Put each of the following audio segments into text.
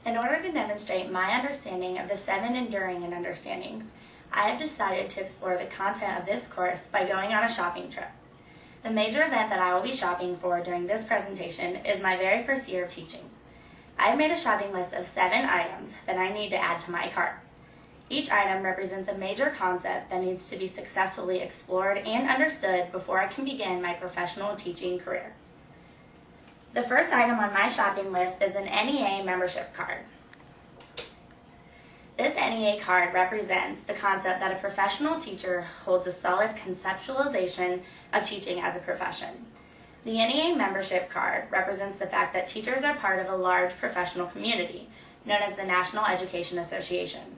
In order to demonstrate my understanding of the 7 enduring understandings, I have decided to explore the content of this course by going on a shopping trip. The major event that I will be shopping for during this presentation is my very first year of teaching. I have made a shopping list of 7 items that I need to add to my cart. Each item represents a major concept that needs to be successfully explored and understood before I can begin my professional teaching career. The first item on my shopping list is an NEA membership card. This NEA card represents the concept that a professional teacher holds a solid conceptualization of teaching as a profession. The NEA membership card represents the fact that teachers are part of a large professional community, known as the National Education Association.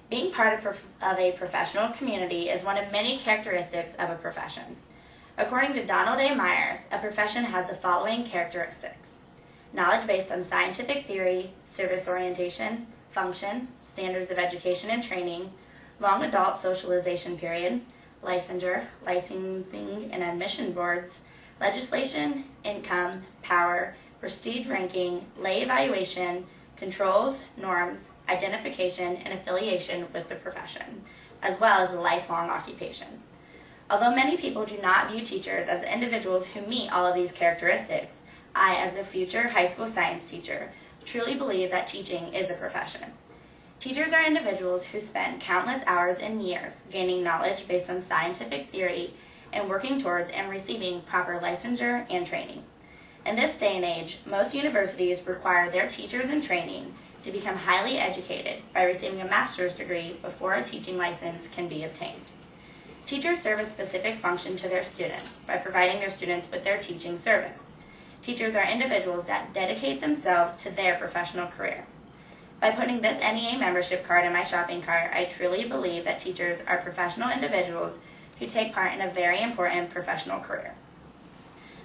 Being part of a professional community is one of many characteristics of a profession. According to Donald A. Myers, a profession has the following characteristics: knowledge based on scientific theory, service orientation, function, standards of education and training, long adult socialization period, licensure, licensing and admission boards, legislation, income, power, prestige ranking, lay evaluation, controls, norms, identification, and affiliation with the profession, as well as a lifelong occupation. Although many people do not view teachers as individuals who meet all of these characteristics, I, as a future high school science teacher, truly believe that teaching is a profession. Teachers are individuals who spend countless hours and years gaining knowledge based on scientific theory and working towards and receiving proper licensure and training. In this day and age, most universities require their teachers in training to become highly educated by receiving a master's degree before a teaching license can be obtained. Teachers serve a specific function to their students by providing their students with their teaching service. Teachers are individuals that dedicate themselves to their professional career. By putting this NEA membership card in my shopping cart, I truly believe that teachers are professional individuals who take part in a very important professional career.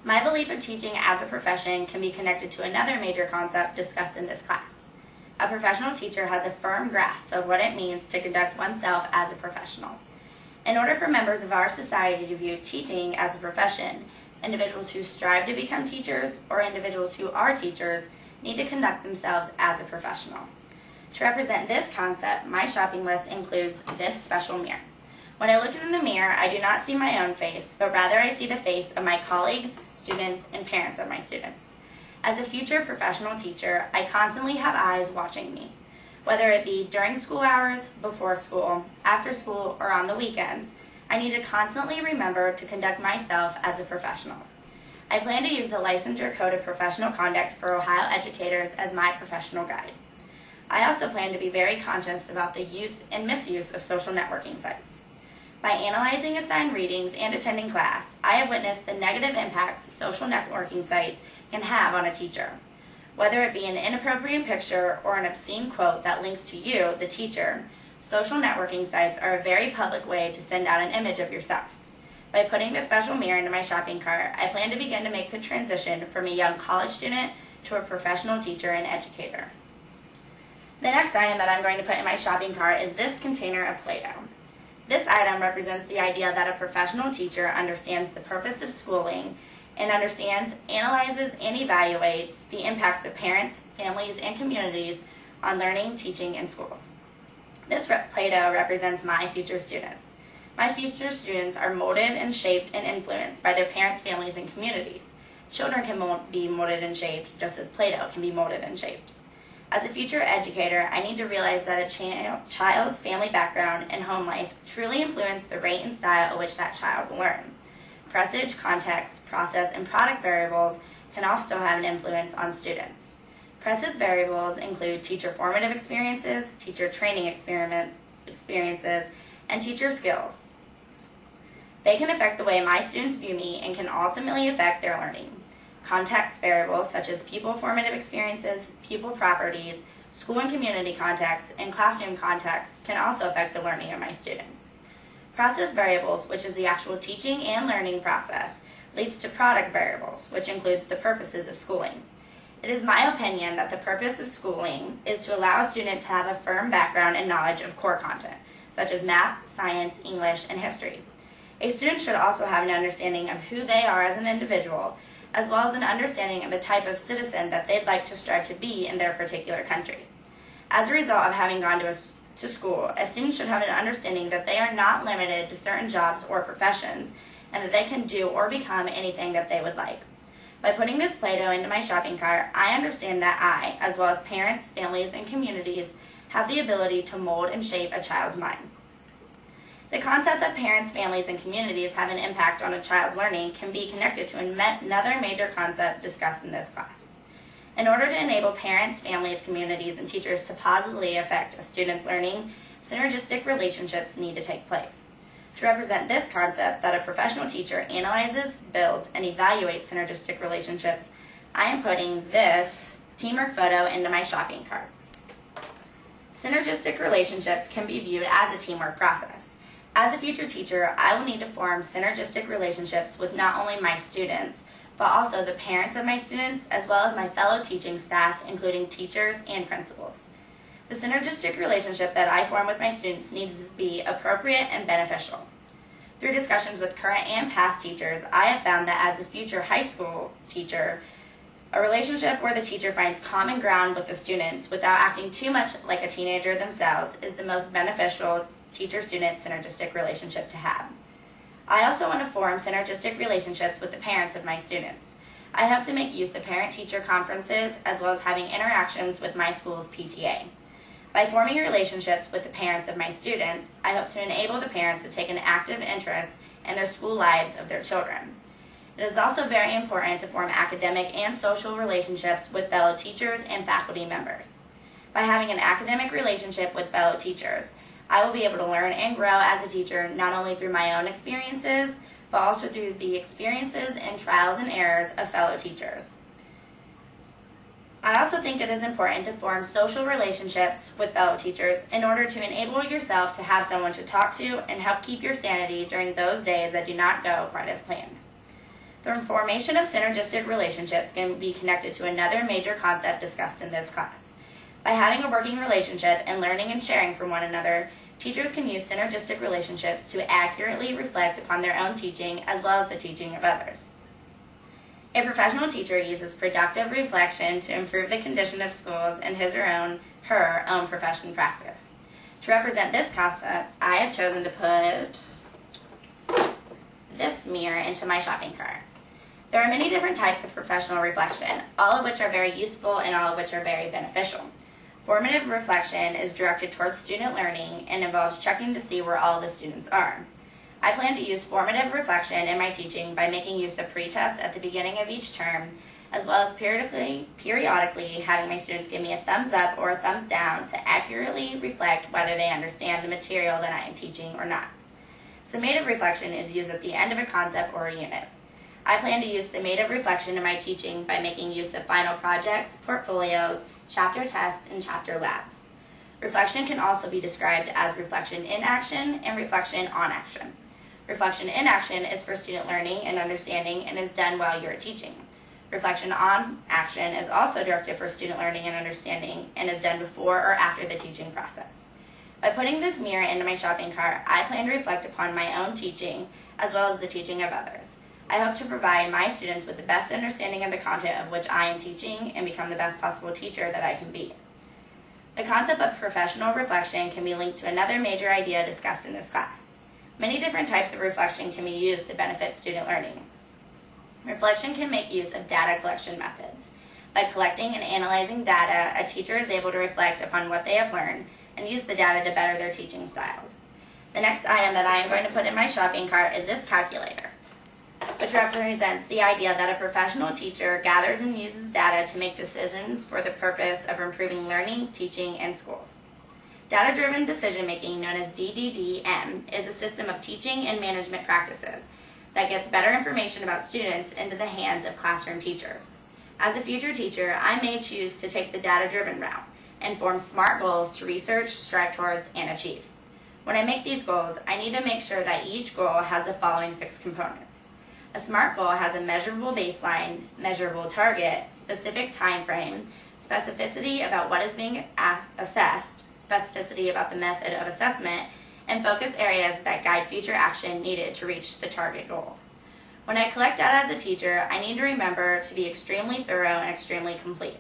My belief of teaching as a profession can be connected to another major concept discussed in this class. A professional teacher has a firm grasp of what it means to conduct oneself as a professional. In order for members of our society to view teaching as a profession, individuals who strive to become teachers or individuals who are teachers need to conduct themselves as a professional. To represent this concept, my shopping list includes this special mirror. When I look in the mirror, I do not see my own face, but rather I see the face of my colleagues, students, and parents of my students. As a future professional teacher, I constantly have eyes watching me. Whether it be during school hours, before school, after school, or on the weekends, I need to constantly remember to conduct myself as a professional. I plan to use the Licensure Code of Professional Conduct for Ohio educators as my professional guide. I also plan to be very conscious about the use and misuse of social networking sites. By analyzing assigned readings and attending class, I have witnessed the negative impacts social networking sites can have on a teacher. Whether it be an inappropriate picture or an obscene quote that links to you, the teacher, social networking sites are a very public way to send out an image of yourself. By putting the special mirror into my shopping cart, I plan to begin to make the transition from a young college student to a professional teacher and educator. The next item that I'm going to put in my shopping cart is this container of Play-Doh. This item represents the idea that a professional teacher understands the purpose of schooling and understands, analyzes, and evaluates the impacts of parents, families, and communities on learning, teaching, and schools. This Play-Doh represents my future students. My future students are molded and shaped and influenced by their parents, families, and communities. Children can be molded and shaped just as Play-Doh can be molded and shaped. As a future educator, I need to realize that a child's family background and home life truly influence the rate and style at which that child will learn. Presage, context, process, and product variables can also have an influence on students. Presage variables include teacher formative experiences, teacher training experiences, and teacher skills. They can affect the way my students view me and can ultimately affect their learning. Context variables such as pupil formative experiences, pupil properties, school and community context, and classroom context can also affect the learning of my students. Process variables, which is the actual teaching and learning process, leads to product variables, which includes the purposes of schooling. It is my opinion that the purpose of schooling is to allow a student to have a firm background and knowledge of core content, such as math, science, English, and history. A student should also have an understanding of who they are as an individual, as well as an understanding of the type of citizen that they'd like to strive to be in their particular country. As a result of having gone to school, a student should have an understanding that they are not limited to certain jobs or professions, and that they can do or become anything that they would like. By putting this Play-Doh into my shopping cart, I understand that I, as well as parents, families, and communities, have the ability to mold and shape a child's mind. The concept that parents, families, and communities have an impact on a child's learning can be connected to another major concept discussed in this class. In order to enable parents, families, communities, and teachers to positively affect a student's learning, synergistic relationships need to take place. To represent this concept that a professional teacher analyzes, builds, and evaluates synergistic relationships, I am putting this teamwork photo into my shopping cart. Synergistic relationships can be viewed as a teamwork process. As a future teacher, I will need to form synergistic relationships with not only my students, but also the parents of my students, as well as my fellow teaching staff, including teachers and principals. The synergistic relationship that I form with my students needs to be appropriate and beneficial. Through discussions with current and past teachers, I have found that as a future high school teacher, a relationship where the teacher finds common ground with the students without acting too much like a teenager themselves is the most beneficial teacher-student synergistic relationship to have. I also want to form synergistic relationships with the parents of my students. I hope to make use of parent-teacher conferences as well as having interactions with my school's PTA. By forming relationships with the parents of my students, I hope to enable the parents to take an active interest in their school lives of their children. It is also very important to form academic and social relationships with fellow teachers and faculty members. By having an academic relationship with fellow teachers, I will be able to learn and grow as a teacher not only through my own experiences, but also through the experiences and trials and errors of fellow teachers. I also think it is important to form social relationships with fellow teachers in order to enable yourself to have someone to talk to and help keep your sanity during those days that do not go quite as planned. The formation of synergistic relationships can be connected to another major concept discussed in this class. By having a working relationship and learning and sharing from one another, teachers can use synergistic relationships to accurately reflect upon their own teaching as well as the teaching of others. A professional teacher uses productive reflection to improve the condition of schools in his or her own profession practice. To represent this concept, I have chosen to put this mirror into my shopping cart. There are many different types of professional reflection, all of which are very useful and all of which are very beneficial. Formative reflection is directed towards student learning and involves checking to see where all the students are. I plan to use formative reflection in my teaching by making use of pre-tests at the beginning of each term, as well as periodically having my students give me a thumbs up or a thumbs down to accurately reflect whether they understand the material that I am teaching or not. Summative reflection is used at the end of a concept or a unit. I plan to use summative reflection in my teaching by making use of final projects, portfolios, chapter tests, and chapter labs. Reflection can also be described as reflection in action and reflection on action. Reflection in action is for student learning and understanding and is done while you are teaching. Reflection on action is also directed for student learning and understanding and is done before or after the teaching process. By putting this mirror into my shopping cart, I plan to reflect upon my own teaching as well as the teaching of others. I hope to provide my students with the best understanding of the content of which I am teaching and become the best possible teacher that I can be. The concept of professional reflection can be linked to another major idea discussed in this class. Many different types of reflection can be used to benefit student learning. Reflection can make use of data collection methods. By collecting and analyzing data, a teacher is able to reflect upon what they have learned and use the data to better their teaching styles. The next item that I am going to put in my shopping cart is this calculator, which represents the idea that a professional teacher gathers and uses data to make decisions for the purpose of improving learning, teaching, and schools. Data-driven decision-making, known as DDDM, is a system of teaching and management practices that gets better information about students into the hands of classroom teachers. As a future teacher, I may choose to take the data-driven route and form SMART goals to research, strive towards, and achieve. When I make these goals, I need to make sure that each goal has the following 6 components. A SMART goal has a measurable baseline, measurable target, specific time frame, specificity about what is being assessed, specificity about the method of assessment, and focus areas that guide future action needed to reach the target goal. When I collect data as a teacher, I need to remember to be extremely thorough and extremely complete.